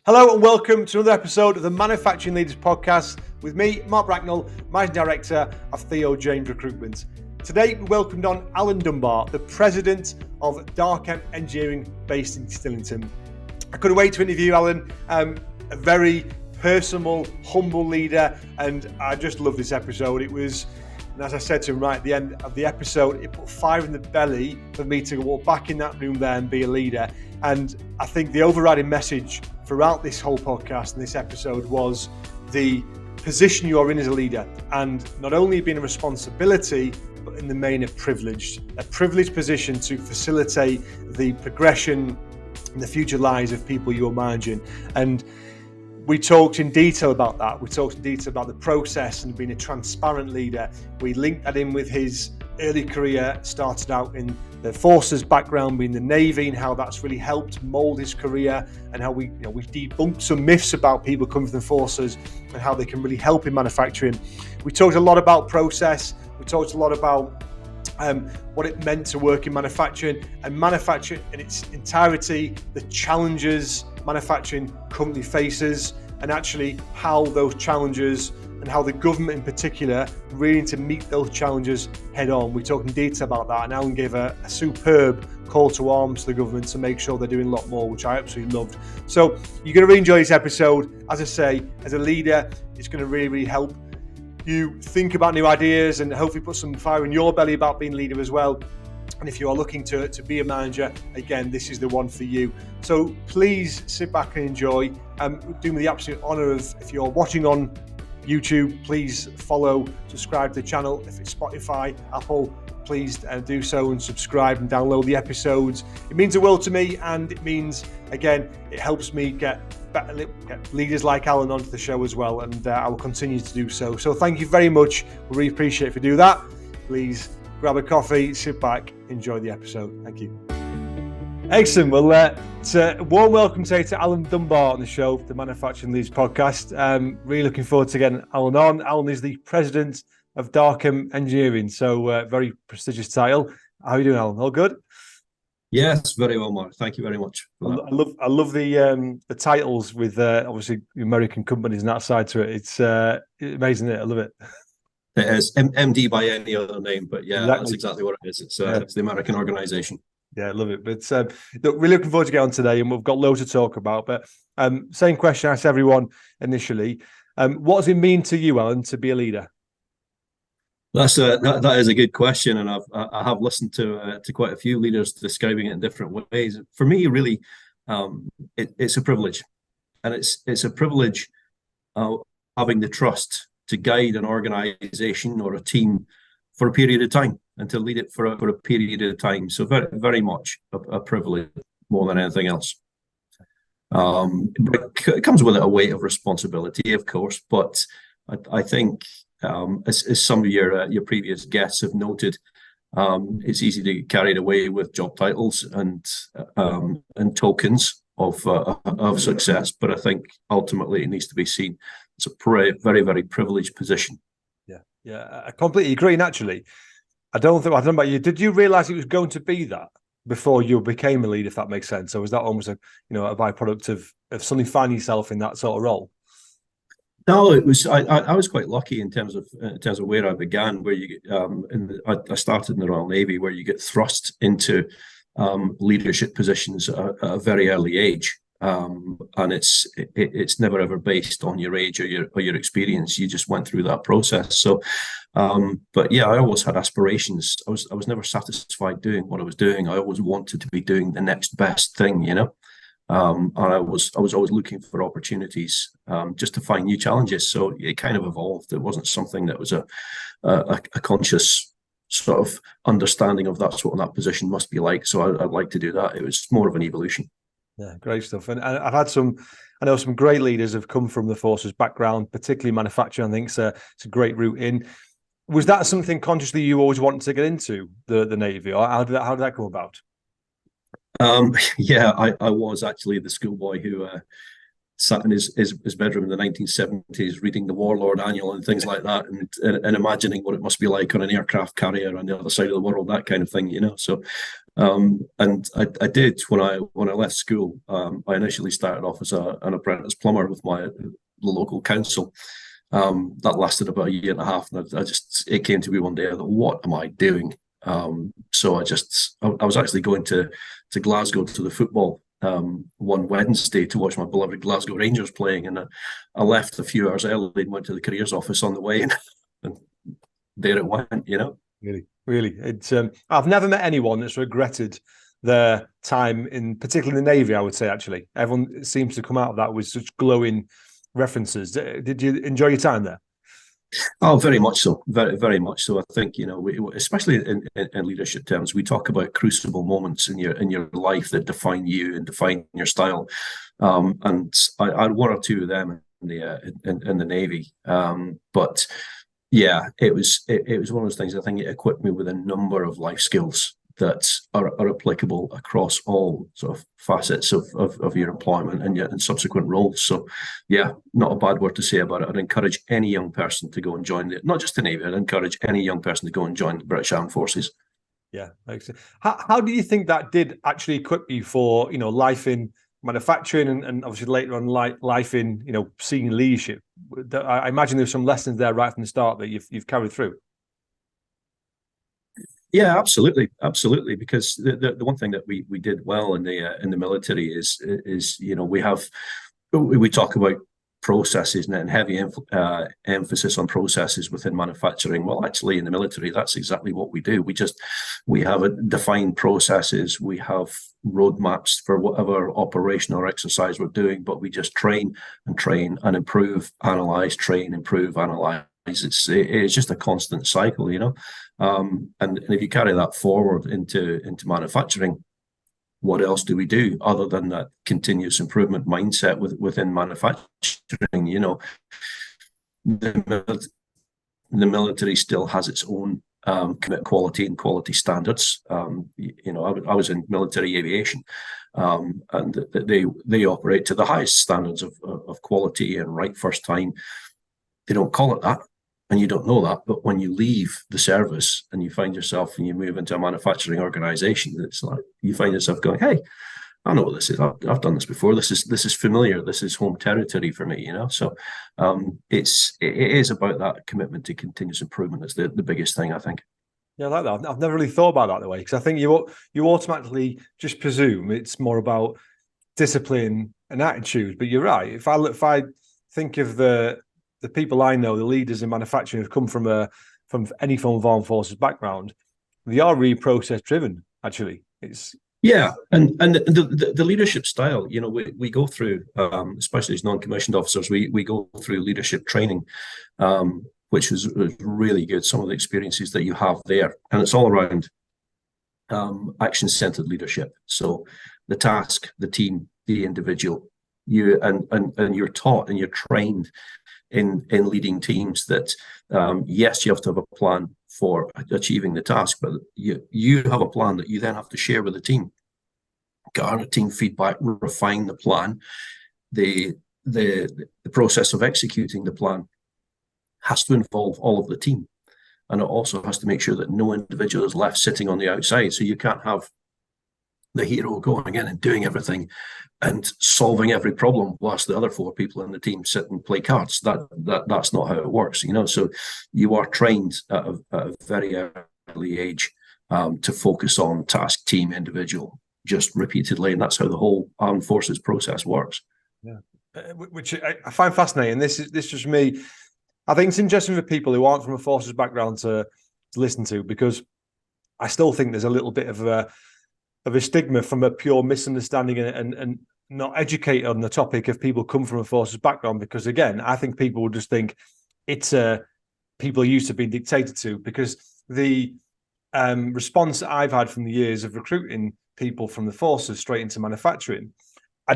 Hello and welcome to another episode of the Manufacturing Leaders Podcast with me, Mark Bracknell, Managing Director of Theo James Recruitment. Today we welcomed on Alan Dunbar, the President of Darchem Engineering based in Stillington. I couldn't wait to interview Alan, a very personal, humble leader, and I just love this episode. It was, and as I said to him right at the end of the episode, it put fire in the belly for me to walk back in that room there and be a leader. And I think the overriding message throughout this whole podcast and this episode was the position you are in as a leader, and not only being a responsibility, but in the main a privileged position to facilitate the progression and the future lives of people you are managing. And we talked in detail about that. We talked in detail about the process and being a transparent leader. We linked that in with his early career, started out in the forces background, being the Navy, and how that's really helped mold his career, and how we debunked some myths about people coming from the forces and how they can really help in manufacturing. We talked a lot about process. We talked a lot about what it meant to work in manufacturing, and manufacturing in its entirety, the challenges manufacturing currently faces, and actually how those challenges and how the government in particular really need to meet those challenges head on. We talked in detail about that, and Alan gave a superb call to arms to the government to make sure they're doing a lot more, which I absolutely loved. So you're going to really enjoy this episode. As I say, as a leader, it's going to really help you think about new ideas and hopefully put some fire in your belly about being a leader as well. And if you are looking to be a manager, again, this is the one for you. So please sit back and enjoy. Do me the absolute honour of, if you're watching on YouTube, please follow, subscribe to the channel. If it's Spotify, Apple, please do so and subscribe and download the episodes. It means the world to me, and it means, again, it helps me get leaders like Alan onto the show as well, and I will continue to do so. So thank you very much. We really appreciate if you do that. Please grab a coffee, sit back, enjoy the episode. Thank you. Excellent. Well, it's a warm welcome today to Alan Dunbar on the show, the Manufacturing Leaders Podcast. Really looking forward to getting Alan on. Alan is the President of Darchem Engineering, so very prestigious title. How are you doing, Alan? All good? Yes, very well, Mark. Thank you very much for that. I love the titles with obviously American companies and that side to it. It's amazing, isn't it? I love it. It is MD by any other name, but yeah, exactly. That's exactly what it is. It's the American organization. Yeah, I love it. But look, really looking forward to getting on today, and we've got loads to talk about. But same question I asked everyone initially. What does it mean to you, Alan, to be a leader? That is a good question, and I have listened to quite a few leaders describing it in different ways. For me, really, it's a privilege, and it's a privilege having the trust to guide an organization or a team for a period of time, and to lead it for a period of time. So very, very much a privilege more than anything else. But it comes with a weight of responsibility, of course. But I think, as some of your previous guests have noted, it's easy to get carried away with job titles and tokens of success. But I think ultimately it needs to be seen as a very, very privileged position. Yeah, I completely agree. Naturally, I don't know about you. Did you realise it was going to be that before you became a leader, if that makes sense? Or was that almost a byproduct of suddenly finding yourself in that sort of role? No, it was. I was quite lucky in terms of where I began. Where you, I started in the Royal Navy, where you get thrust into leadership positions at a very early age. And it's never ever based on your age or your experience. You just went through that process. So, but yeah, I always had aspirations. I was never satisfied doing what I was doing. I always wanted to be doing the next best thing, and I was always looking for opportunities, just to find new challenges. So it kind of evolved. It wasn't something that was a conscious sort of understanding of that's what that position must be like. So I'd like to do that. It was more of an evolution. Yeah, great stuff. And I've had I know some great leaders have come from the forces background, particularly manufacturing. I think it's a great route in. Was that something consciously you always wanted to get into, the Navy, or how did that come about? Yeah, I was actually the schoolboy who sat in his bedroom in the 1970s reading the Warlord Annual and things like that, and imagining what it must be like on an aircraft carrier on the other side of the world, that kind of thing, So, and I did when I left school. I initially started off as an apprentice plumber with the local council. That lasted about a year and a half, and it came to me one day, I thought, what am I doing? So I was actually going to Glasgow to the football one Wednesday to watch my beloved Glasgow Rangers playing, and I left a few hours early and went to the careers office on the way, and there it went, Really, it's I've never met anyone that's regretted their time particularly in the Navy. I would say, actually, everyone seems to come out of that with such glowing references. Did you enjoy your time there? Oh, very much so. Very, very much so. I think, especially in leadership terms, we talk about crucible moments in your life that define you and define your style. And I had one or two of them in the Navy. But yeah, it was one of those things. I think it equipped me with a number of life skills that are applicable across all sort of facets of your employment and subsequent roles. So, yeah, not a bad word to say about it. I'd encourage any young person to go and join not just the Navy. I'd encourage any young person to go and join the British Armed Forces. Yeah, makes sense. How do you think that did actually equip you for life in manufacturing and obviously later on life in senior leadership? I imagine there's some lessons there right from the start that you've carried through. Yeah, absolutely. Because the one thing that we did well in the military is we talk about processes and heavy emphasis on processes within manufacturing. Well, actually, in the military, that's exactly what we do. We have defined processes. We have roadmaps for whatever operation or exercise we're doing, but we just train and improve, analyze, train, improve, analyze. It's just a constant cycle, and if you carry that forward into manufacturing, what else do we do other than that continuous improvement mindset within manufacturing? The military still has its own commit quality and quality standards. I was in military aviation, and they operate to the highest standards of quality and right first time. They don't call it that, and you don't know that, but when you leave the service and you find yourself and you move into a manufacturing organization, it's like you find yourself going, hey, I know what this is. I've done this before. This is familiar. This is home territory for me, So it is about that commitment to continuous improvement. That's the biggest thing, I think. Yeah, I like that. I've never really thought about that the way, because I think you automatically just presume it's more about discipline and attitude. But you're right. If I think of the people I know, the leaders in manufacturing who've come from any form of armed forces background, they are really process driven. Actually, it's and the leadership style. We go through, especially as non-commissioned officers, we go through leadership training, which is really good. Some of the experiences that you have there, and it's all around action-centered leadership. So the task, the team, the individual, and you're taught and you're trained in leading teams that yes, you have to have a plan for achieving the task, but you have a plan that you then have to share with the team, garner team feedback, refine the plan. The process of executing the plan has to involve all of the team, and it also has to make sure that no individual is left sitting on the outside. So you can't have the hero going in and doing everything and solving every problem whilst the other four people in the team sit and play cards. That's not how it works, So you are trained at a very early age to focus on task, team, individual, just repeatedly, and that's how the whole armed forces process works. Yeah, which I find fascinating. This is just me. I think it's interesting for people who aren't from a forces background to listen to, because I still think there's a little bit of a stigma from a pure misunderstanding and not educated on the topic of people come from a forces background, because again, I think people would just think it's people are used to being dictated to, because the response I've had from the years of recruiting people from the forces straight into manufacturing,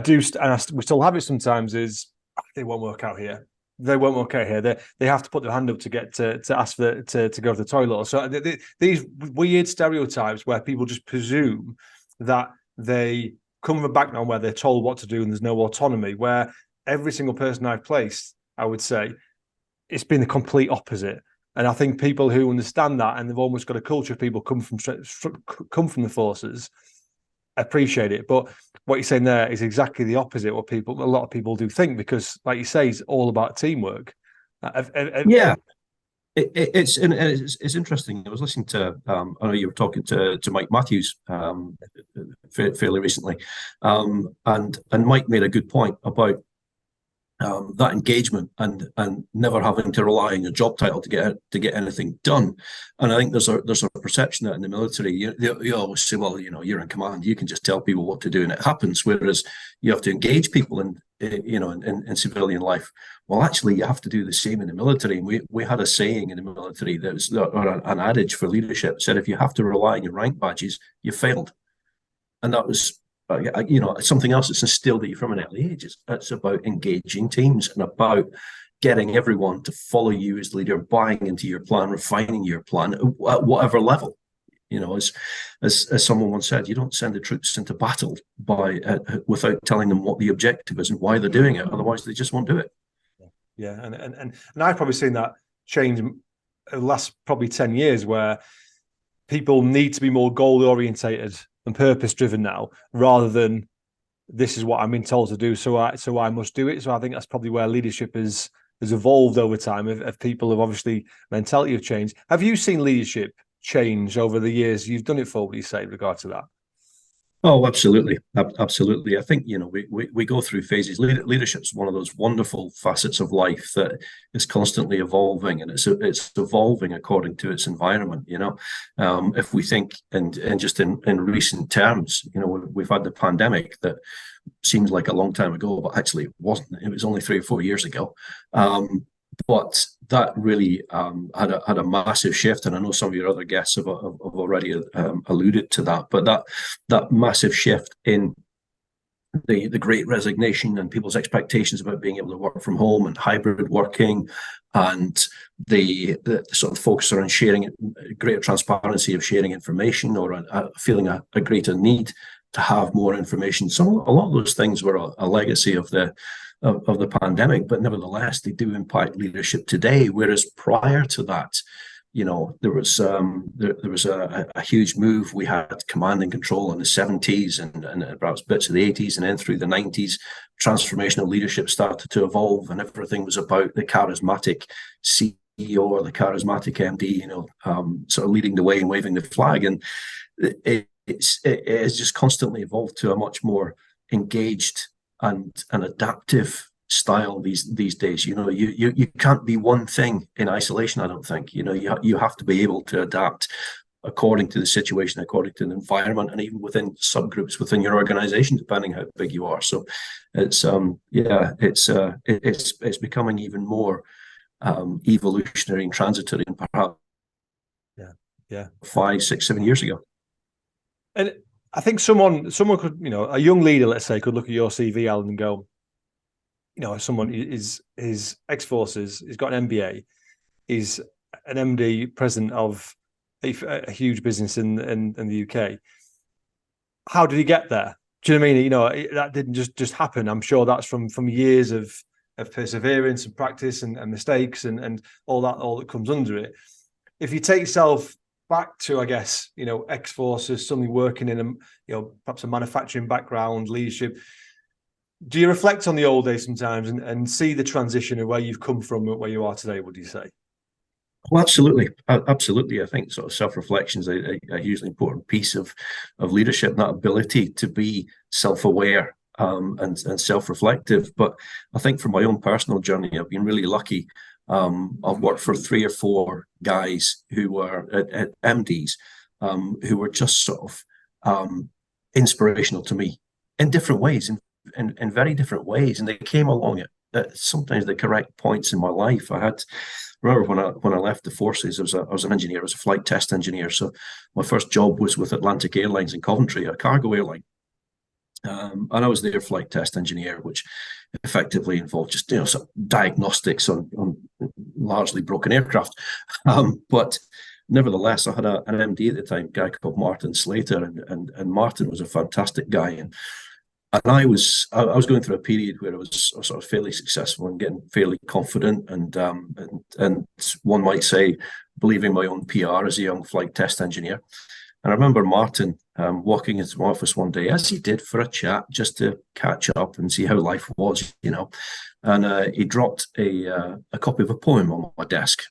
we still have it sometimes, is they won't work out here. They won't work out here. They have to put their hand up to get to ask to go to the toilet. So these weird stereotypes where people just presume that they come from a background where they're told what to do and there's no autonomy. Where every single person I've placed, I would say, it's been the complete opposite. And I think people who understand that, and they've almost got a culture of people come from the forces, appreciate it. But what you're saying there is exactly the opposite. What a lot of people do think, because, like you say, it's all about teamwork. Yeah. It's interesting. I was listening to I know you were talking to Mike Matthews fairly recently, and Mike made a good point about that engagement and never having to rely on your job title to get anything done. And I think there's a perception that in the military you always say, well, you're in command, you can just tell people what to do and it happens, whereas you have to engage people in civilian life. Well, actually, you have to do the same in the military. And we had a saying in the military that was, or an adage for leadership, said if you have to rely on your rank badges, you failed. And that was something else that's instilled at you from an early age. It's about engaging teams and about getting everyone to follow you as leader, buying into your plan, refining your plan at whatever level. As someone once said, you don't send the troops into battle without telling them what the objective is and why they're doing it. Otherwise, they just won't do it. Yeah, and I've probably seen that change in the last probably 10 years, where people need to be more goal orientated and purpose driven now, rather than this is what I'm being told to do, so I must do it. So I think that's probably where leadership has evolved over time. If people have, obviously, mentality have changed. Have you seen leadership change over the years you've done it for? What do you say in regard to that? Oh, absolutely. Absolutely. I think, we go through phases. Leadership's one of those wonderful facets of life that is constantly evolving, and it's evolving according to its environment. If we think, and just in recent terms, we've had the pandemic that seems like a long time ago, but actually it wasn't. It was only 3 or 4 years ago. But that really had a massive shift, and I know some of your other guests have already alluded to that. But that massive shift in the Great Resignation and people's expectations about being able to work from home and hybrid working, and the sort of focus on sharing, greater transparency of sharing information, or feeling a greater need to have more information. A lot of those things were a legacy of the pandemic, but nevertheless, they do impact leadership today. Whereas prior to that, there was a huge move. We had command and control in the 70s and perhaps bits of the 80s, and then through the 90s, transformational leadership started to evolve, and everything was about the charismatic CEO or the charismatic MD, sort of leading the way and waving the flag. And it has just constantly evolved to a much more engaged and an adaptive style these days. You can't be one thing in isolation, I don't think. You have to be able to adapt according to the situation, according to the environment, and even within subgroups within your organization, depending how big you are. So it's becoming even more evolutionary and transitory than perhaps 5, 6, 7 years ago. And I think someone could, a young leader, let's say, could look at your CV, Alan, and go, someone is ex-forces, he's got an MBA, he's an MD, president of a huge business in the UK. How did he get there? Do you know what I mean? That didn't just happen. I'm sure that's from years of perseverance and practice and mistakes and all that comes under it. If you take yourself back to, I guess, ex-forces, suddenly working in perhaps a manufacturing background, leadership, do you reflect on the old days sometimes and see the transition of where you've come from and where you are today? What do you say? Well, absolutely. I think sort of self-reflection is a hugely important piece of leadership, that ability to be self-aware and self-reflective. But I think from my own personal journey, I've been really lucky. I've worked for 3 or 4 guys who were at MDs, who were just sort of inspirational to me in different ways, in very different ways, and they came along at sometimes the correct points in my life. Remember when I left the forces, I was an engineer, I was a flight test engineer. So my first job was with Atlantic Airlines in Coventry, a cargo airline. And I was their flight test engineer, which effectively involved just some diagnostics on largely broken aircraft. But nevertheless, I had an MD at the time, a guy called Martin Slater, and Martin was a fantastic guy. And And I was going through a period where I was sort of fairly successful and getting fairly confident, and one might say believing my own PR as a young flight test engineer. And I remember Martin walking into my office one day, as he did, for a chat, just to catch up and see how life was, And he dropped a copy of a poem on my desk,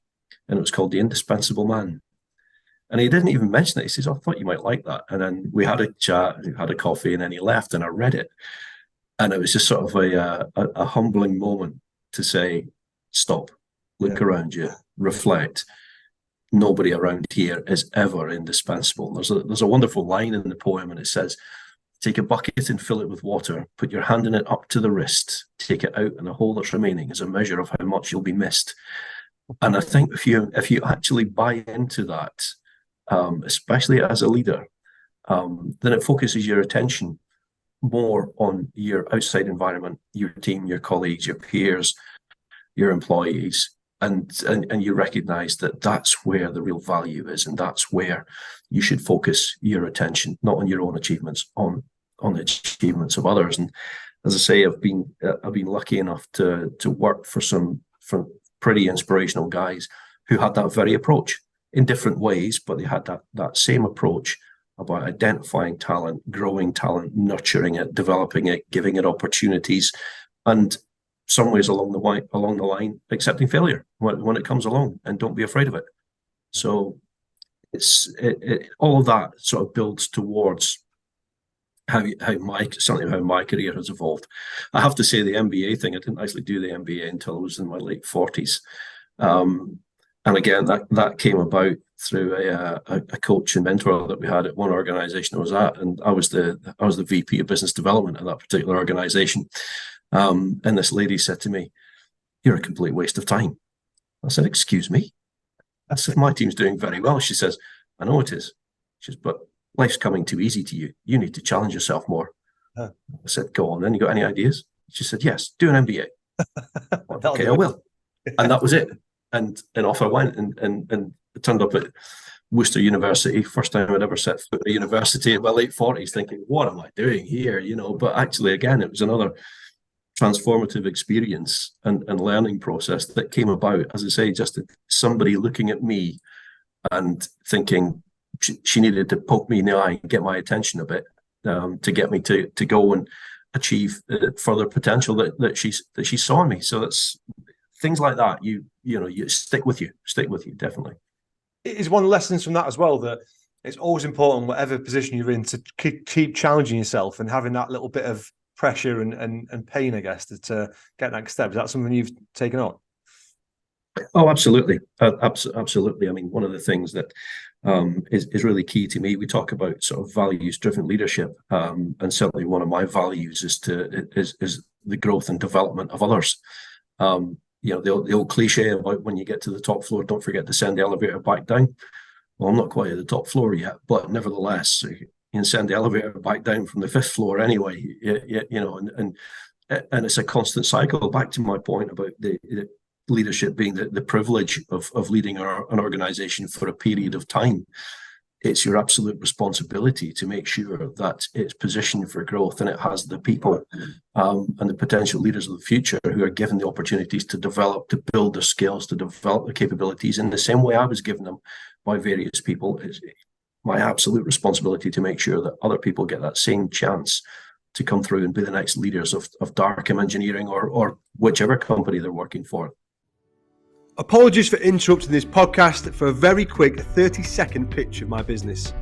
and it was called "The Indispensable Man." And he didn't even mention it. He says, "I thought you might like that." And then we had a chat, had a coffee, and then he left, and I read it. And it was just sort of a humbling moment to say, stop, look around you, reflect. Nobody around here is ever indispensable. There's a wonderful line in the poem, and it says, "Take a bucket and fill it with water, put your hand in it up to the wrist, take it out, and the hole that's remaining is a measure of how much you'll be missed." And I think if you actually buy into that, especially as a leader, then it focuses your attention more on your outside environment, your team, your colleagues, your peers, your employees, and you recognize that that's where the real value is, and that's where you should focus your attention, not on your own achievements, on the achievements of others. And as I say, I've been lucky enough to work for some pretty inspirational guys who had that very approach in different ways, but they had that same approach about identifying talent, growing talent, nurturing it, developing it, giving it opportunities, and some ways along the line, accepting failure when it comes along, and don't be afraid of it. So it's all of that sort of builds towards how my career has evolved. I have to say, the MBA thing, I didn't actually do the MBA until I was in my late 40s. And again, that came about through a coach and mentor that we had at one organization I was at, and I was the VP of business development at that particular organization. And this lady said to me, "You're a complete waste of time." I said, "Excuse me?" I said, "My team's doing very well." She says, "I know it is." She says, "But life's coming too easy to you. You need to challenge yourself more." I said, "Go on then, you got any ideas?" She said, "Yes, do an MBA." "Okay, I will." And that was it. And off I went, and turned up at Worcester University. First time I'd ever set foot at a university in my late 40s, thinking, what am I doing here? But actually, again, it was another transformative experience and learning process that came about, as I say, just somebody looking at me and thinking she needed to poke me in the eye and get my attention a bit, to get me to go and achieve further potential that she saw in me. So that's things like that. You stick with you, definitely. It is one of the lessons from that as well, that it's always important, whatever position you're in, to keep challenging yourself and having that little bit of pressure and pain, I guess, to get next step. Is that something you've taken on? Oh, absolutely. Absolutely. I mean, one of the things that is really key to me, we talk about sort of values-driven leadership, and certainly one of my values is the growth and development of others. The old cliche about when you get to the top floor, don't forget to send the elevator back down. Well, I'm not quite at the top floor yet, but nevertheless, you can send the elevator back down from the 5th floor anyway. And it's a constant cycle. Back to my point about the leadership being the privilege of leading an organization for a period of time. It's your absolute responsibility to make sure that it's positioned for growth, and it has the people and the potential leaders of the future who are given the opportunities to develop, to build their skills, to develop their capabilities in the same way I was given them by various people. It's my absolute responsibility to make sure that other people get that same chance to come through and be the next leaders of Darchem Engineering or whichever company they're working for. Apologies for interrupting this podcast for a very quick 30-second pitch of my business.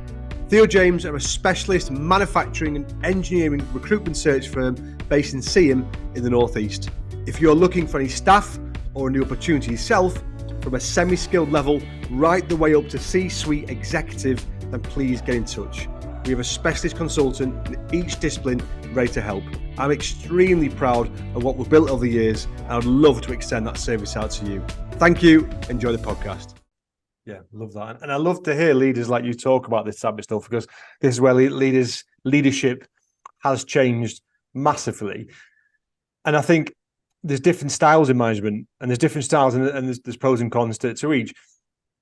Theo James are a specialist manufacturing and engineering recruitment search firm based in Seaham in the Northeast. If you're looking for any staff or a new opportunity yourself, from a semi-skilled level right the way up to C-suite executive, then please get in touch. We have a specialist consultant in each discipline ready to help. I'm extremely proud of what we've built over the years, and I'd love to extend that service out to you. Thank you. Enjoy the podcast. Yeah, love that. And I love to hear leaders like you talk about this type of stuff, because this is where leadership has changed massively. And I think there's different styles in management, and there's different styles, and there's pros and cons to each.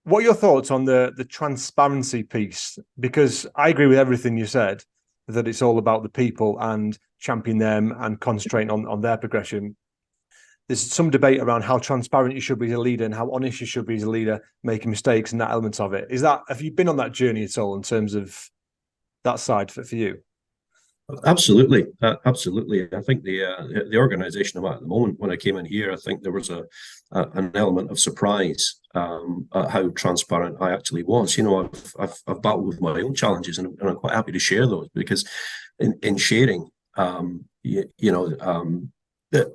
What are your thoughts on the transparency piece? Because I agree with everything you said, that it's all about the people and champion them and concentrating on their progression. There's some debate around how transparent you should be as a leader and how honest you should be as a leader, making mistakes and that element of it. Have you been on that journey at all in terms of that side for you? Absolutely, absolutely. I think the organisation I'm at the moment, when I came in here, I think there was an element of surprise at how transparent I actually was. I've battled with my own challenges, and I'm quite happy to share those, because in sharing, that,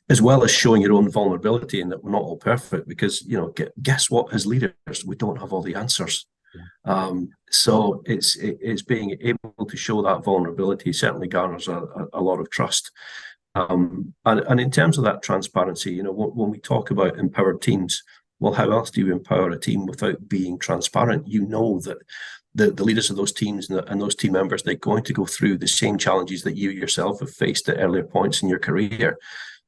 as well as showing your own vulnerability and that we're not all perfect, because guess what, as leaders we don't have all the answers. So it's being able to show that vulnerability certainly garners a lot of trust. And in terms of that transparency, when we talk about empowered teams, well, how else do you empower a team without being transparent? That the leaders of those teams and those team members, they're going to go through the same challenges that you yourself have faced at earlier points in your career.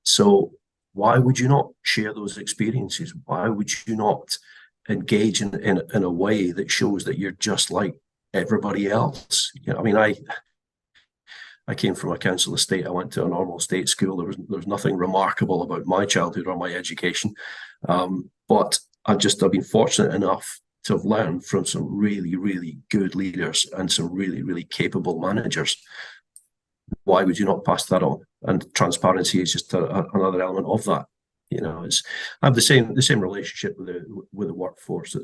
So why would you not share those experiences? Why would you not engage in a way that shows that you're just like everybody else? I came from a council estate. I went to a normal state school. There was nothing remarkable about my childhood or my education, but I've been fortunate enough to have learned from some really, really good leaders and some really, really capable managers. Why would you not pass that on? And transparency is just another element of that. I have the same relationship with the workforce.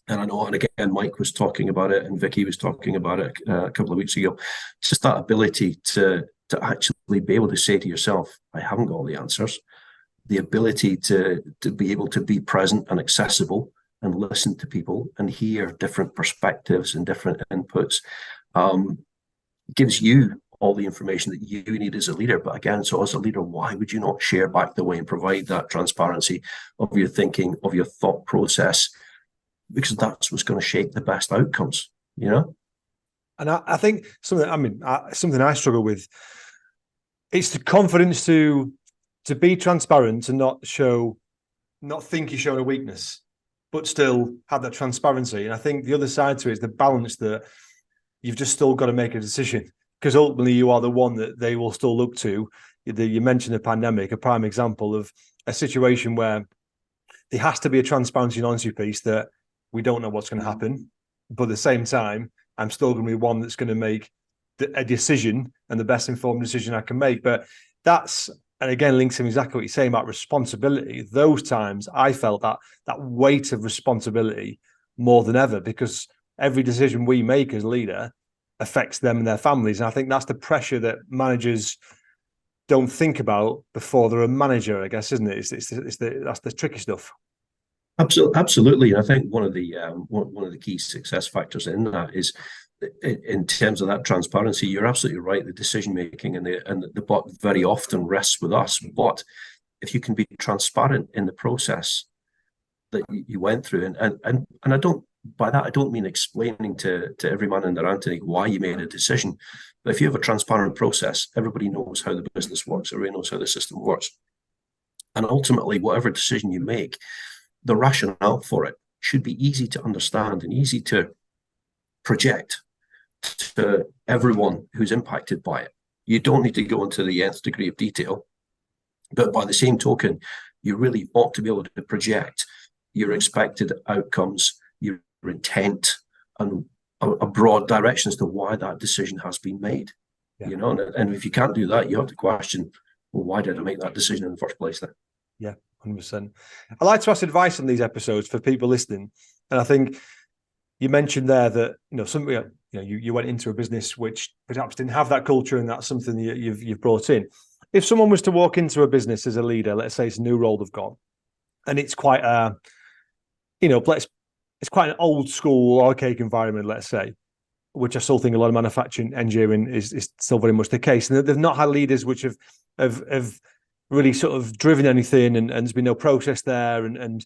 And I know, and again, Mike was talking about it, and Vicky was talking about it a couple of weeks ago. Just that ability to actually be able to say to yourself, I haven't got all the answers. The ability to be able to be present and accessible and listen to people and hear different perspectives and different inputs, gives you all the information that you need as a leader. But again, so as a leader, why would you not share back the way and provide that transparency of your thinking, of your thought process? Because that's what's going to shape the best outcomes, And I think something I struggle with, it's the confidence to be transparent and not think you're showing a weakness, but still have that transparency. And I think the other side to it is the balance that you've just still got to make a decision, because ultimately you are the one that they will still look to. You mentioned the pandemic, a prime example of a situation where there has to be a transparency and honesty piece that we don't know what's going to happen, but at the same time, I'm still going to be one that's going to make a decision and the best informed decision I can make. But and again, links in exactly what you're saying about responsibility. Those times I felt that weight of responsibility more than ever, because every decision we make as leader affects them and their families. And I think that's the pressure that managers don't think about before they're a manager, I guess, isn't it? That's the tricky stuff. Absolutely. And I think one of the key success factors in that is, in terms of that transparency, you're absolutely right. The decision making and the buck very often rests with us. But if you can be transparent in the process that you went through, and I don't mean explaining to every man in their Anthony why you made a decision, but if you have a transparent process, everybody knows how the business works, everybody knows how the system works, and ultimately, whatever decision you make, the rationale for it should be easy to understand and easy to project to everyone who's impacted by it. You don't need to go into the nth degree of detail, but by the same token, you really ought to be able to project your expected outcomes, your intent, and a broad direction as to why that decision has been made. Yeah. And if you can't do that, you have to question, well, why did I make that decision in the first place then? Yeah, 100%. I like to ask advice on these episodes for people listening. And I think you mentioned there that, you went into a business which perhaps didn't have that culture, and that's something that you've brought in. If someone was to walk into a business as a leader, let's say it's a new role they've got, and it's quite it's quite an old school, archaic environment, let's say, which I still think a lot of manufacturing engineering is still very much the case. And they've not had leaders which have really sort of driven anything, and there's been no process there. And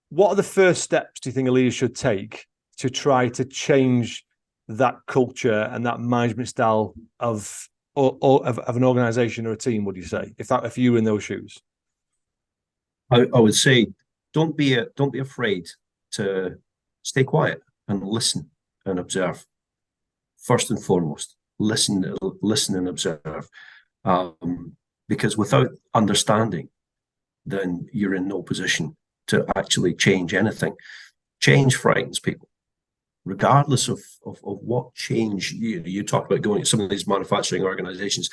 what are the first steps do you think a leader should take to try to change that culture and that management style of an organization or a team, would you say, if you were in those shoes? I would say don't be afraid to stay quiet and listen and observe. first and foremost, listen and observe. Because without understanding, then you're in no position to actually change anything. Change frightens people, regardless of what change. You talk about going to some of these manufacturing organizations,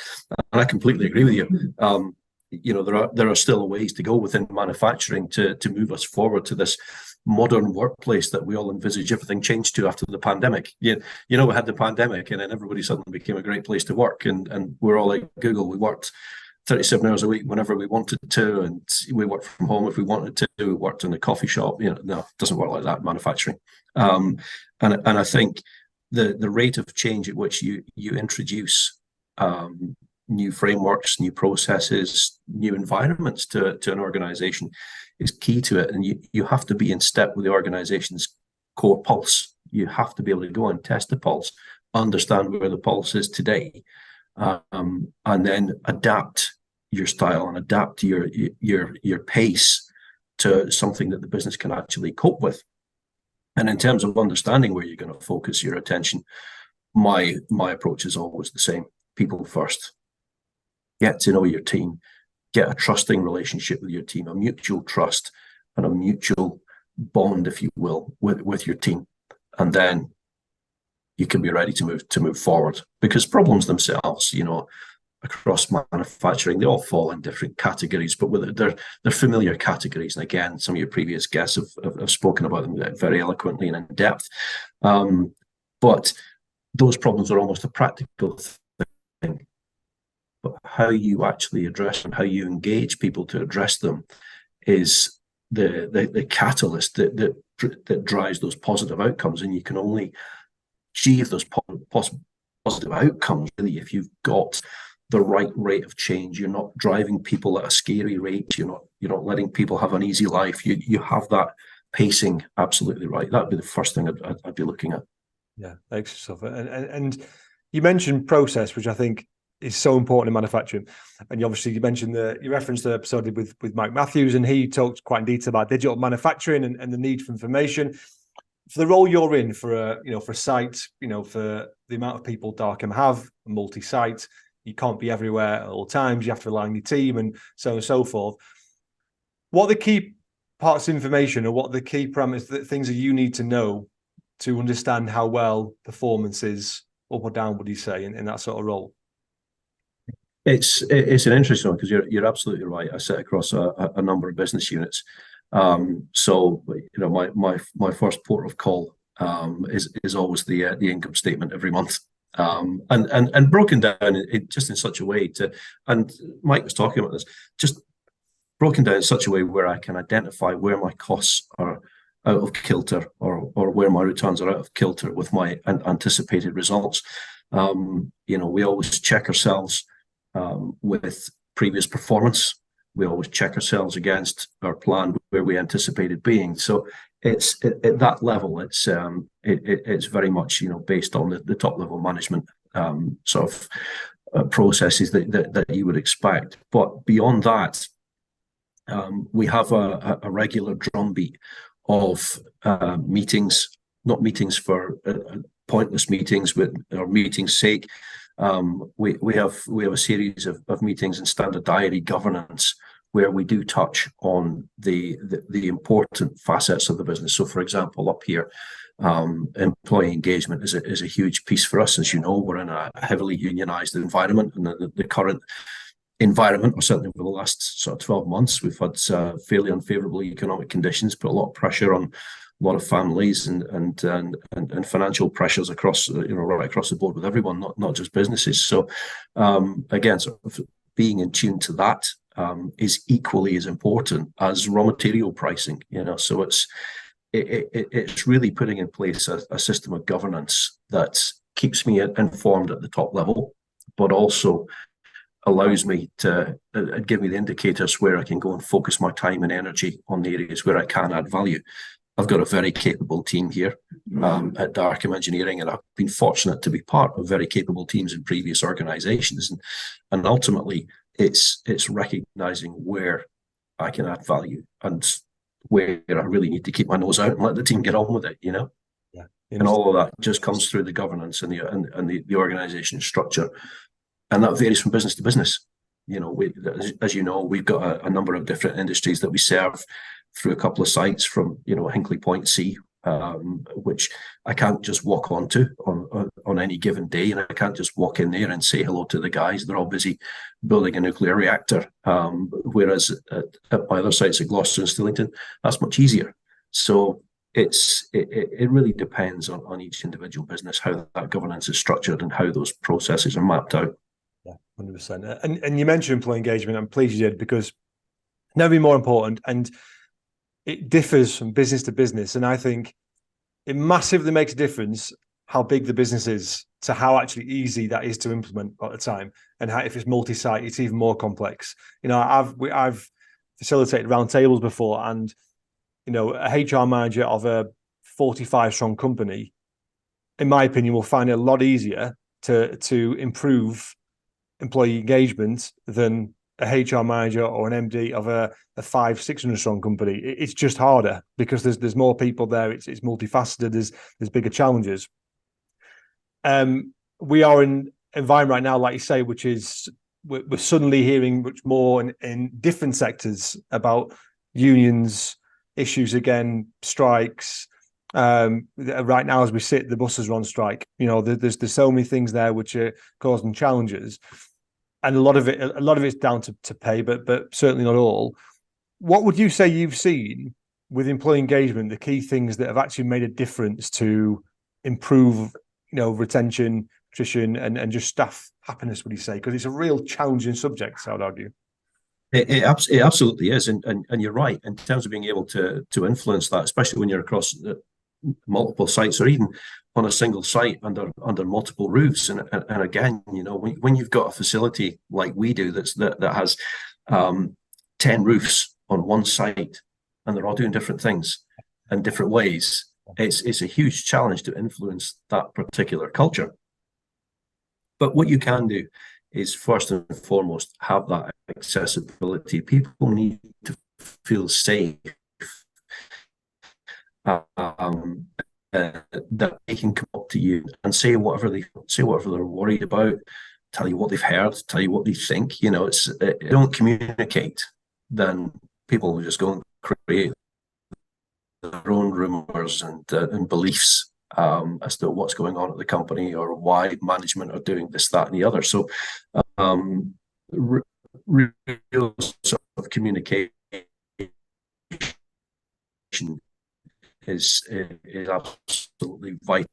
and I completely agree with you. There are still ways to go within manufacturing to move us forward to this modern workplace that we all envisage everything changed to after the pandemic. We had the pandemic, and then everybody suddenly became a great place to work, and we're all like Google. We worked 37 hours a week whenever we wanted to, and we worked from home if we wanted to. We worked in a coffee shop. No, it doesn't work like that in manufacturing. And I think the rate of change at which you introduce new frameworks, new processes, new environments to an organization is key to it. And you have to be in step with the organization's core pulse. You have to be able to go and test the pulse, understand where the pulse is today, and then adapt your style and adapt your pace to something that the business can actually cope with. And in terms of understanding where you're going to focus your attention, my approach is always the same: people first. Get to know your team, get a trusting relationship with your team, a mutual trust and a mutual bond, if you will, with your team. And then you can be ready to move forward, because problems themselves, across manufacturing, they all fall in different categories, but they're familiar categories. And again, some of your previous guests have spoken about them very eloquently and in depth. But those problems are almost a practical thing. But how you actually address them, how you engage people to address them, is the catalyst that drives those positive outcomes. And you can only achieve those positive outcomes really if you've got the right rate of change. You're not driving people at a scary rate. You're not letting people have an easy life. You have that pacing absolutely right. That'd be the first thing I'd be looking at. Yeah, excellent stuff. And you mentioned process, which I think is so important in manufacturing. And you mentioned you referenced the episode with Mike Matthews, and he talked quite in detail about digital manufacturing and the need for information. For the role you're in, for a site, for the amount of people Darchem have, multi-site, you can't be everywhere at all times. You have to rely on your team and so on and so forth. What are the key parts of information, or what are the key parameters, things that you need to know to understand how well performance is up or down, would you say, in that sort of role? It's an interesting one, because you're absolutely right. I sit across a number of business units, so my first port of call is always the income statement every month, and broken down just in such a way and Mike was talking about this, just broken down in such a way where I can identify where my costs are out of kilter, or where my returns are out of kilter with my anticipated results. We always check ourselves with previous performance. We always check ourselves against our plan where we anticipated being. So it's at that level. It's very much based on the top level management sort of processes that you would expect. But beyond that, we have a regular drumbeat of meetings, not meetings for pointless meetings or meetings' sake. We have a series of meetings in standard diary governance where we do touch on the important facets of the business. So, for example, up here, employee engagement is a huge piece for us. As you know, we're in a heavily unionized environment, and the current environment, or certainly over the last sort of 12 months, we've had fairly unfavorable economic conditions, put a lot of pressure on a lot of families and financial pressures across, right across the board with everyone, not just businesses. So again, sort of being in tune to that is equally as important as raw material pricing. So it's really putting in place a system of governance that keeps me informed at the top level, but also allows me to give me the indicators where I can go and focus my time and energy on the areas where I can add value. I've got a very capable team here at Darchem Engineering, and I've been fortunate to be part of very capable teams in previous organizations. And ultimately, it's recognizing where I can add value and where I really need to keep my nose out and let the team get on with it, Yeah, And all of that just comes through the governance and the organization structure. And that varies from business to business. As you know, we've got a number of different industries that we serve through a couple of sites from, Hinkley Point C, which I can't just walk onto on any given day, and I can't just walk in there and say hello to the guys. They're all busy building a nuclear reactor. Whereas at my other sites at Gloucester and Stillington, that's much easier. So it really depends on each individual business, how that governance is structured and how those processes are mapped out. Yeah, 100%. And you mentioned employee engagement. I'm pleased you did, because never be more important, and it differs from business to business. And I think it massively makes a difference how big the business is to how actually easy that is to implement at the time. And how, if it's multi-site, it's even more complex. I've facilitated roundtables before, and a HR manager of a 45-strong company, in my opinion, will find it a lot easier to improve employee engagement than a HR manager or an MD of a 500-600 strong company. It's just harder because there's more people there. It's multifaceted. There's bigger challenges. We are in an environment right now, like you say, which is we're suddenly hearing much more in different sectors about unions, issues again, strikes. Right now, as we sit, the buses are on strike. There's so many things there which are causing challenges, and a lot of it's down to pay, but certainly not all. What would you say you've seen with employee engagement, the key things that have actually made a difference to improve, retention, attrition, and just staff happiness? Would you say, because it's a real challenging subject, I would argue. It absolutely is, and you're right in terms of being able to influence that, especially when you're across multiple sites or even on a single site under multiple roofs. And again, when you've got a facility like we do that has 10 roofs on one site, and they're all doing different things in different ways, it's a huge challenge to influence that particular culture. But what you can do is first and foremost have that accessibility. People need to feel safe, that they can come up to you and say whatever they're worried about, tell you what they've heard, tell you what they think. Don't communicate, then people will just go and create their own rumors and beliefs as to what's going on at the company or why management are doing this, that, and the other. So, real sort of communication is absolutely vital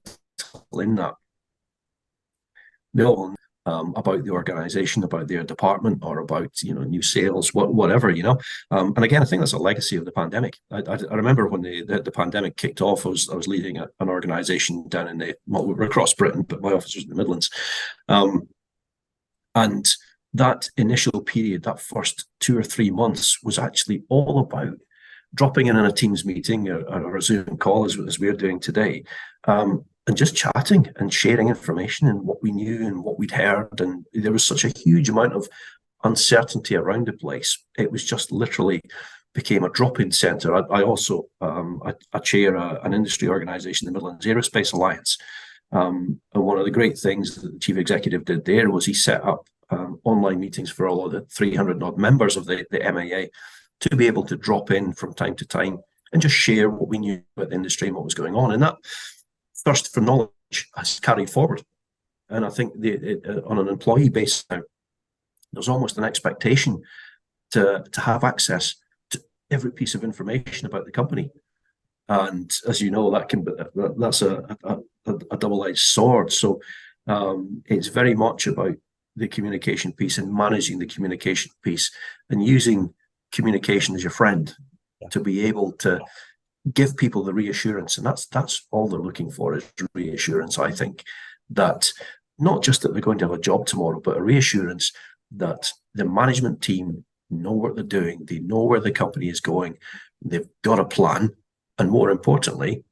in that. They all about the organization, about their department, or about new sales, whatever. And again, I think that's a legacy of the pandemic. I remember when the pandemic kicked off, I was leading an organization down in we're across Britain, but my office was in the Midlands, and that initial period, that first 2 or 3 months, was actually all about dropping in on a Teams meeting or a Zoom call, as we're doing today, and just chatting and sharing information and what we knew and what we'd heard. And there was such a huge amount of uncertainty around the place. It was just literally became a drop-in centre. I also I chair an industry organisation, the Midlands Aerospace Alliance. And one of the great things that the chief executive did there was he set up online meetings for all of the 300 odd members of the MAA to be able to drop in from time to time and just share what we knew about the industry and what was going on. And that thirst for knowledge has carried forward. And I think on an employee base now, there's almost an expectation to have access to every piece of information about the company. And as you know, that's a double-edged sword. So it's very much about the communication piece and managing the communication piece and using communication as your friend to be able to give people the reassurance. And that's all they're looking for, is reassurance. I think that not just that they're going to have a job tomorrow, but a reassurance that the management team know what they're doing, they know where the company is going, they've got a plan, and more importantly,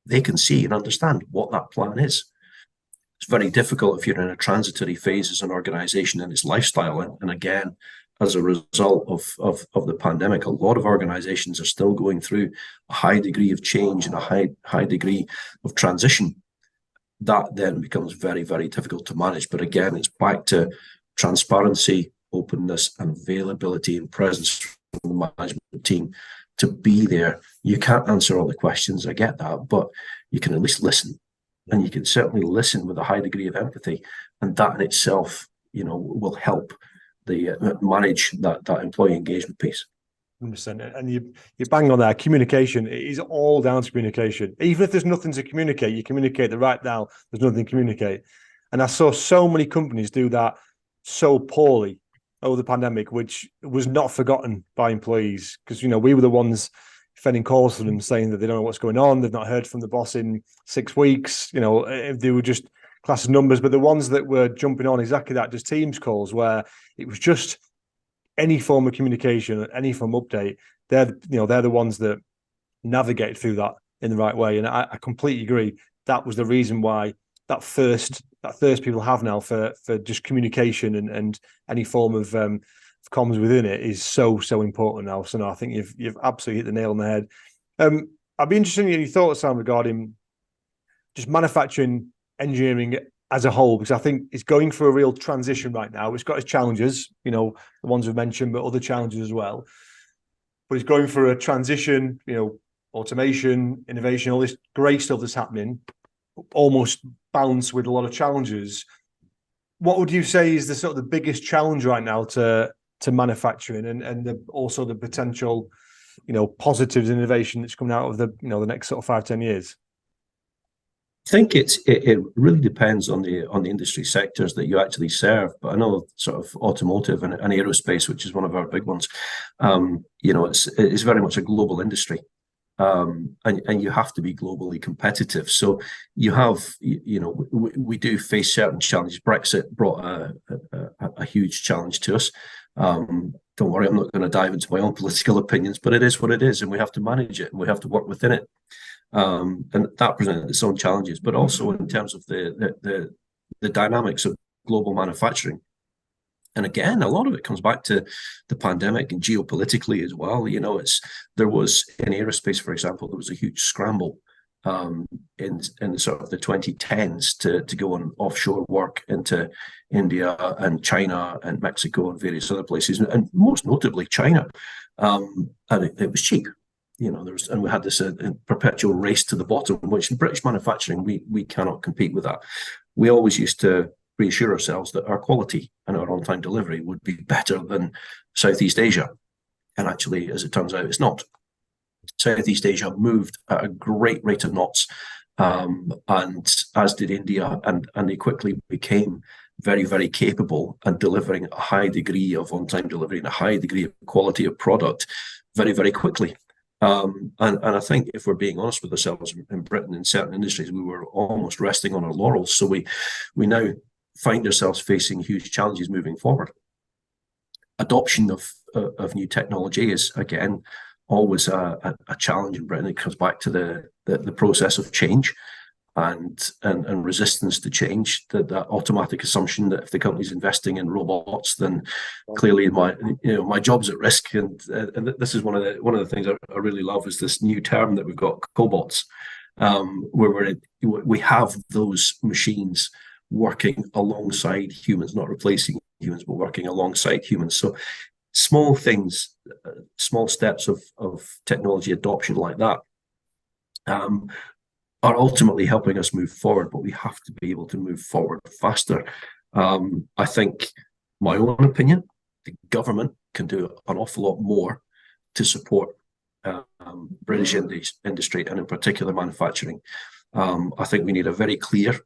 they can see and understand what that plan is. It's very difficult if you're in a transitory phase as an organization in its lifestyle. And again, as a result of the pandemic, a lot of organizations are still going through a high degree of change and a high degree of transition. That then becomes very, very difficult to manage. But again, it's back to transparency, openness, and availability and presence from the management team to be there. You can't answer all the questions, I get that, but you can at least listen. And you can certainly listen with a high degree of empathy. And that in itself, will help manage that employee engagement piece. 100%. And you bang on there. Communication, it is all down to communication. Even if there's nothing to communicate, you communicate the right now, there's nothing to communicate. And I saw so many companies do that so poorly over the pandemic, which was not forgotten by employees, because we were the ones sending calls to them saying that they don't know what's going on, they've not heard from the boss in 6 weeks. They were just class of numbers, but the ones that were jumping on exactly that, just Teams calls where it was just any form of communication, any form of update, they're the ones that navigate through that in the right way. And I completely agree. That was the reason why that thirst people have now for just communication and any form of comms within it is so important now. So no, I think you've absolutely hit the nail on the head. I'd be interested in your thoughts, Sam, regarding just manufacturing engineering as a whole, because I think it's going through a real transition right now. It's got its challenges, the ones we've mentioned, but other challenges as well. But it's going through a transition, automation, innovation, all this great stuff that's happening, almost balanced with a lot of challenges. What would you say is the sort of the biggest challenge right now to manufacturing and also the potential, positives and innovation that's coming out of the next sort of 5-10 years? I think it really depends on the industry sectors that you actually serve. But I know sort of automotive and aerospace, which is one of our big ones, it's very much a global industry. And you have to be globally competitive. So you have, we do face certain challenges. Brexit brought a huge challenge to us. Don't worry, I'm not going to dive into my own political opinions, but it is what it is, and we have to manage it and we have to work within it. And that presented its own challenges, but also in terms of the dynamics of global manufacturing. And again, a lot of it comes back to the pandemic and geopolitically as well. There was in aerospace, for example, there was a huge scramble in sort of the 2010s to go on offshore work into India and China and Mexico and various other places, and most notably China. And it was cheap. And we had this perpetual race to the bottom, which in British manufacturing, we cannot compete with that. We always used to reassure ourselves that our quality and our on-time delivery would be better than Southeast Asia. And actually, as it turns out, it's not. Southeast Asia moved at a great rate of knots, and as did India, and they quickly became very, very capable at delivering a high degree of on-time delivery and a high degree of quality of product very, very quickly. And I think if we're being honest with ourselves, in Britain, in certain industries, we were almost resting on our laurels. So we now find ourselves facing huge challenges moving forward. Adoption of new technology is, again, always a challenge in Britain. It comes back to the process of change and resistance to change, that automatic assumption that if the company's investing in robots, then clearly my job's at risk. And this is one of the things I really love is this new term that we've got, cobots, where we have those machines working alongside humans, not replacing humans, but working alongside humans. So small things, small steps of technology adoption like that are ultimately helping us move forward, but we have to be able to move forward faster. I think, my own opinion, the government can do an awful lot more to support British industry and in particular manufacturing. I think we need a very clear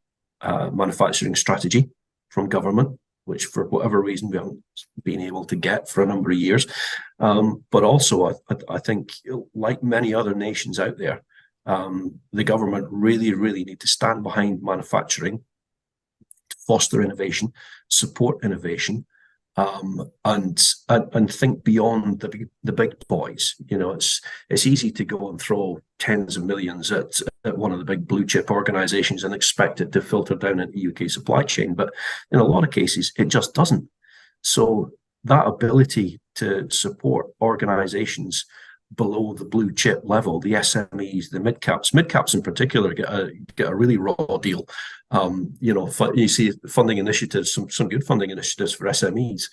manufacturing strategy from government, which for whatever reason we haven't been able to get for a number of years. But also I think, like many other nations out there, the government really need to stand behind manufacturing, to foster innovation, support innovation, and think beyond the big boys. It's easy to go and throw tens of millions at one of the big blue chip organizations and expect it to filter down into the UK supply chain, but in a lot of cases it just doesn't. So that ability to support organizations below the blue chip level, the SMEs, the mid caps in particular get a really raw deal. You see funding initiatives, some good funding initiatives for SMEs,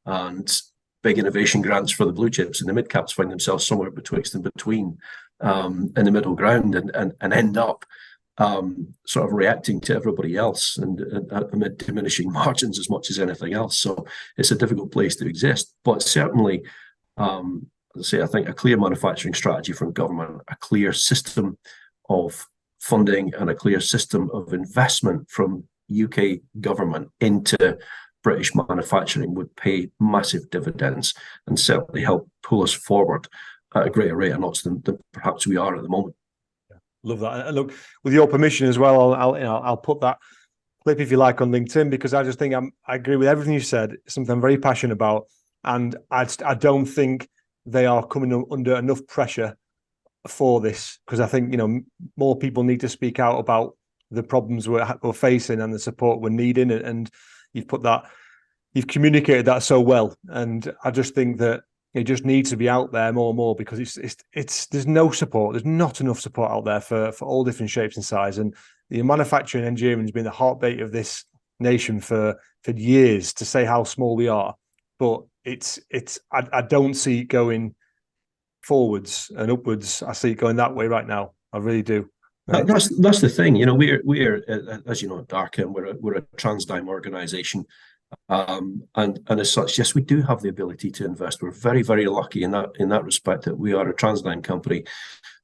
and big innovation grants for the blue chips, and the mid caps find themselves somewhere betwixt and between, in the middle ground, and end up sort of reacting to everybody else and amid diminishing margins as much as anything else. So it's a difficult place to exist, but certainly, I think a clear manufacturing strategy from government, a clear system of funding, and a clear system of investment from UK government into British manufacturing would pay massive dividends and certainly help pull us forward at a greater rate of knots than perhaps we are at the moment. Love that. And look, with your permission as well, I'll put that clip, if you like, on LinkedIn, because I just think I agree with everything you said. It's something I'm very passionate about, and I don't think they are coming under enough pressure for this, because I think more people need to speak out about the problems we're facing and the support we're needing, and you've communicated that so well, and I just think that it just needs to be out there more and more, because there's no support, there's not enough support out there for all different shapes and sizes, and the manufacturing engineering has been the heartbeat of this nation for years, to say how small we are, but I don't see it going forwards and upwards. I see it going that way right now. I really do. Right? That's the thing. We're as you know, at Darchem, we're a Transdime organization, and as such, yes, we do have the ability to invest. We're very, very lucky in that respect, that we are a Transdime company,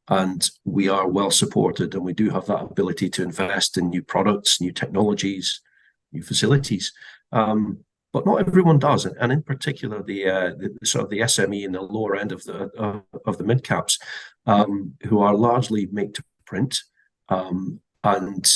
and we are well supported, and we do have that ability to invest in new products, new technologies, new facilities. But not everyone does, and in particular, the sort of the SME and the lower end of the mid caps, who are largely make to print, and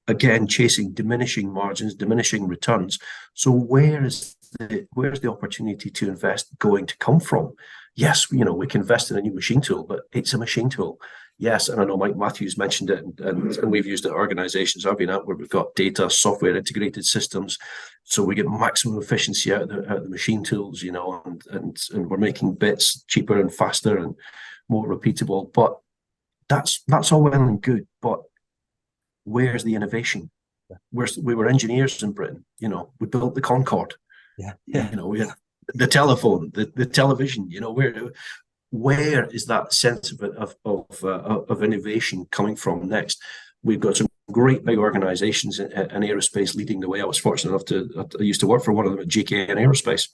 again chasing diminishing margins, diminishing returns. So where's the opportunity to invest going to come from? Yes, we can invest in a new machine tool, but it's a machine tool. Yes, and I know Mike Matthews mentioned it, and we've used it at organizations I've been at where we've got data, software, integrated systems, so we get maximum efficiency out of the machine tools, and we're making bits cheaper and faster and more repeatable. But that's all well and good, but where's the innovation? We were engineers in Britain. We built the Concorde. Yeah. We had the telephone, the television. Where is that sense of innovation coming from next? We've got some great big organizations in aerospace leading the way. I was fortunate enough I used to work for one of them at GKN Aerospace.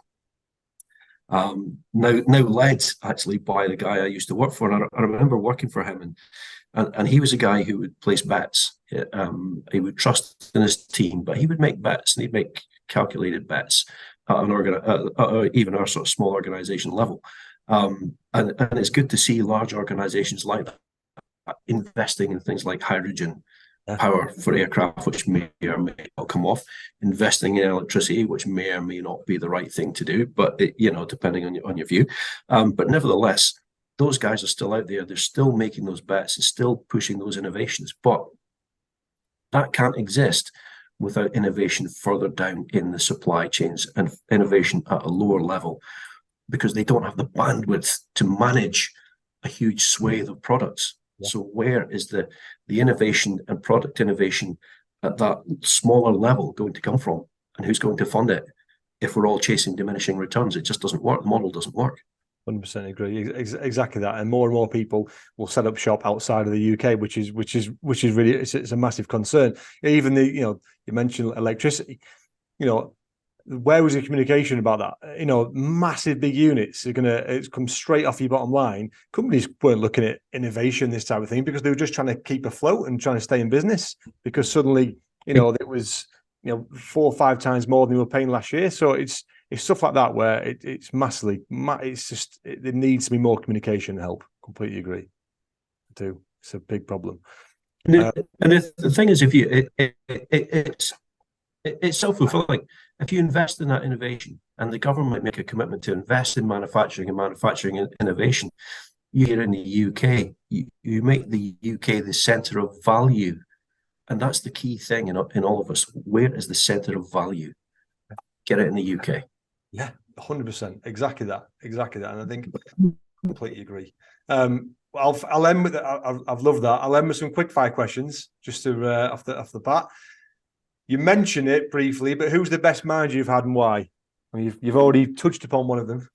Now led actually by the guy I used to work for, and I remember working for him, and he was a guy who would place bets. He would trust in his team, but he would make bets, and he'd make calculated bets at even our sort of small organization level. And it's good to see large organizations like that investing in things like hydrogen power for aircraft, which may or may not come off, investing in electricity, which may or may not be the right thing to do, but depending on your view. But nevertheless, those guys are still out there. They're still making those bets and still pushing those innovations. But that can't exist without innovation further down in the supply chains and innovation at a lower level, because they don't have the bandwidth to manage a huge swathe of products. Yeah. So where is the innovation and product innovation at that smaller level going to come from? And who's going to fund it? If we're all chasing diminishing returns, it just doesn't work. The model doesn't work. 100% agree. Exactly that. And more people will set up shop outside of the UK, which is really, it's a massive concern. Even you mentioned electricity, where was the communication about that? Massive big units it's come straight off your bottom line. Companies weren't looking at innovation, this type of thing, because they were just trying to keep afloat and trying to stay in business, because suddenly, it was, 4 or 5 times more than we were paying last year. So it's stuff like that where it's massively, there needs to be more communication and help. Completely agree. I do. It's a big problem. And the thing is, it's self-fulfilling. If you invest in that innovation, and the government make a commitment to invest in manufacturing innovation, here in the UK, you make the UK the centre of value. And that's the key thing in all of us. Where is the centre of value? Get it in the UK. Yeah, 100%, exactly that, and I think I completely agree. I'll end with I've loved that. I'll end with some quick fire questions just to off the bat. You mentioned it briefly, but who's the best manager you've had and why? I mean, you've already touched upon one of them.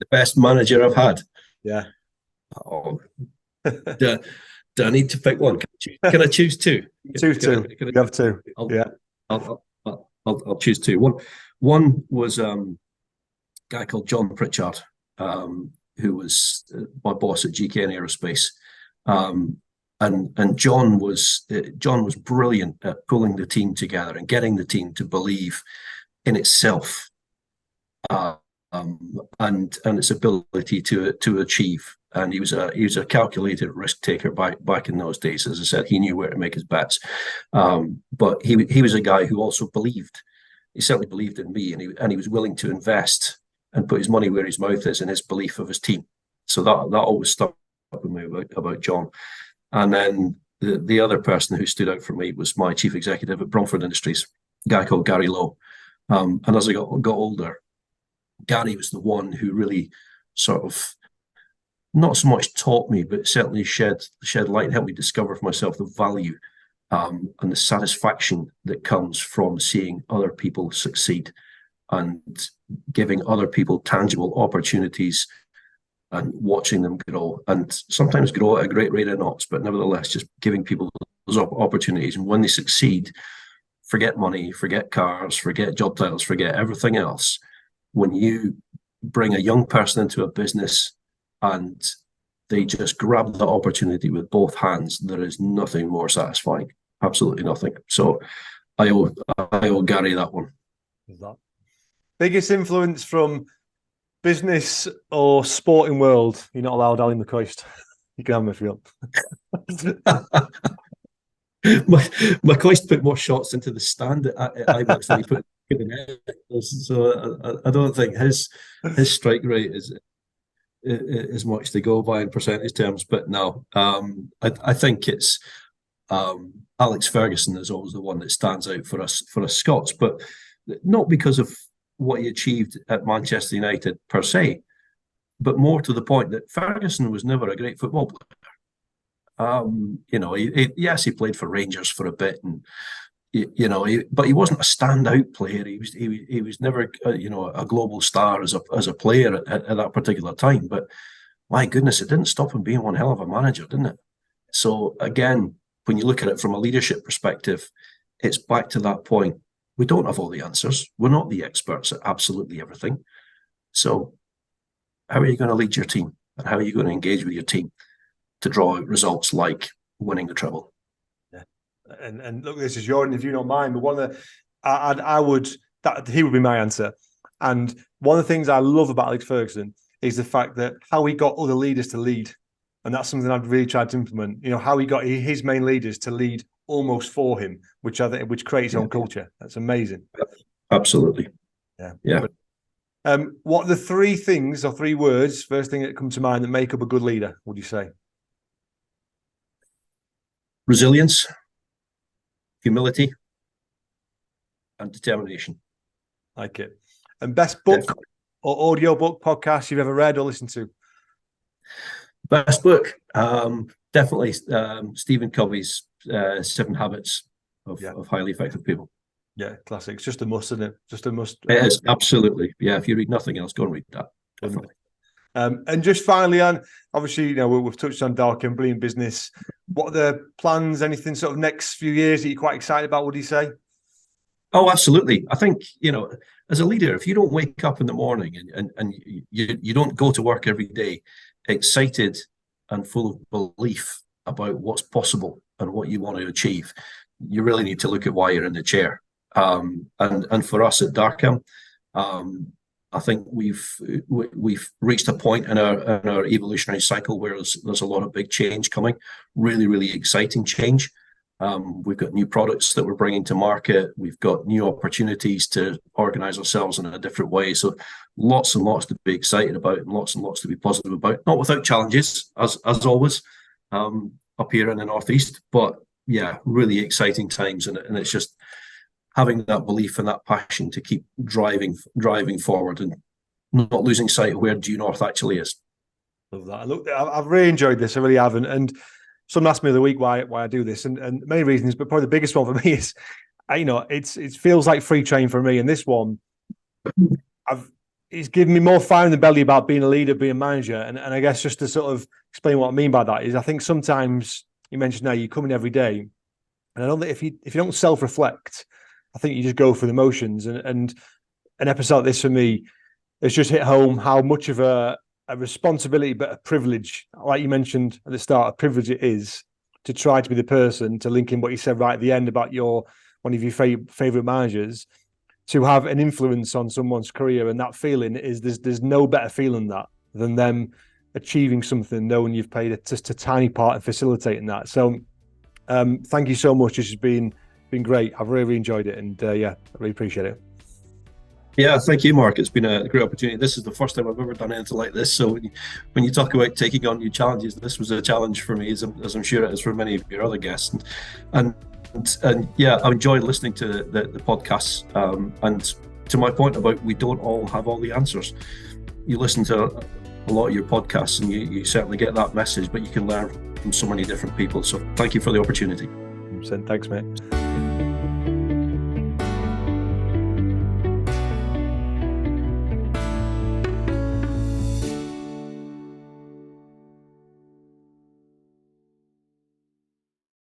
The best manager I've had. Yeah. Oh, do I need to pick one? Can I choose two? Choose two. You have two. I'll choose two. One was a guy called John Pritchard, who was my boss at GKN Aerospace, and John was brilliant at pulling the team together and getting the team to believe in itself, and its ability to achieve. And he was a calculated risk taker back in those days. As I said, he knew where to make his bets. But he was a guy who also believed. He certainly believed in me, and he was willing to invest and put his money where his mouth is in his belief of his team. So that always stuck with me about John. And then the other person who stood out for me was my chief executive at Bromford Industries, a guy called Gary Lowe. And as I got older, Gary was the one who really sort of not so much taught me, but certainly shed light and helped me discover for myself the value and the satisfaction that comes from seeing other people succeed and giving other people tangible opportunities and watching them grow, and sometimes grow at a great rate of knots, but nevertheless just giving people those opportunities. And when they succeed, forget money, forget cars, forget job titles, forget everything else. When you bring a young person into a business and they just grab the opportunity with both hands, there is nothing more satisfying. Absolutely nothing. So I owe Gary that one. Biggest influence from business or sporting world? You're not allowed Ali McCoist. You can have Midfield. McCoist put more shots into the stand at IBUX than he put in the net. So I don't think his strike rate is much to go by in percentage terms. But no, I think it's Alex Ferguson is always the one that stands out for us Scots, but not because of what he achieved at Manchester United per se, but more to the point that Ferguson was never a great football player. Yes, he played for Rangers for a bit, and but he wasn't a standout player. He was never a global star as a player at that particular time. But my goodness, it didn't stop him being one hell of a manager, didn't it? So again, when you look at it from a leadership perspective, it's back to that point. We don't have all the answers. We're not the experts at absolutely everything. So how are you going to lead your team? And how are you going to engage with your team to draw out results like winning the treble? Yeah. And look, this is your interview, not mine, but one of the, he would be my answer. And one of the things I love about Alex Ferguson is the fact that how he got other leaders to lead. And that's something I've really tried to implement. How he got his main leaders to lead almost for him, which creates his own culture. That's amazing. Absolutely. Yeah. What are the three things or three words, first thing that come to mind, that make up a good leader, would you say? Resilience, humility, and determination. Like it. And best book or audio book podcast you've ever read or listened to? Best book, definitely Stephen Covey's 7 Habits of Highly Effective People. Yeah, classic. It's just a must, isn't it? Just a must. It is, absolutely. Yeah, if you read nothing else, go and read that. Definitely. And just finally, Anne, obviously, we've touched on Darchem, brilliant business. What are the plans? Anything sort of next few years that you're quite excited about? Would you say? Oh, absolutely. I think, as a leader, if you don't wake up in the morning and you don't go to work every day excited and full of belief about what's possible and what you want to achieve, you really need to look at why you're in the chair. And for us at Darchem, I think we've reached a point in our evolutionary cycle where there's a lot of big change coming, really, really exciting change. We've got new products that we're bringing to market. We've got new opportunities to organize ourselves in a different way. So lots and lots to be excited about and lots to be positive about. Not without challenges, as always, up here in the Northeast. But yeah, really exciting times. And it's just having that belief and that passion to keep driving forward and not losing sight of where due north actually is. Love that. Look, I've really enjoyed this. I really have. And someone asked me the other week why I do this, and many reasons, but probably the biggest one for me is, it feels like free training for me. And this one, it's given me more fire in the belly about being a leader, being a manager. And I guess just to sort of explain what I mean by that is, I think sometimes you mentioned now you come in every day, and I know that if you don't self-reflect, I think you just go through the motions. And an episode like this for me, it's just hit home how much of a responsibility, but a privilege, like you mentioned at the start, a privilege it is to try to be the person, to link in what you said right at the end about one of your favorite managers, to have an influence on someone's career. And that feeling is, there's no better feeling than them achieving something, knowing you've played just a tiny part in facilitating that. So thank you so much. This has been great. I've really enjoyed it, and I really appreciate it. Yeah, thank you, Mark. It's been a great opportunity. This is the first time I've ever done anything like this. So when you talk about taking on new challenges, this was a challenge for me, as I'm sure it is for many of your other guests. And yeah, I enjoyed listening to the podcasts. And to my point about we don't all have all the answers. You listen to a lot of your podcasts, and you certainly get that message, but you can learn from so many different people. So thank you for the opportunity. Thanks, mate.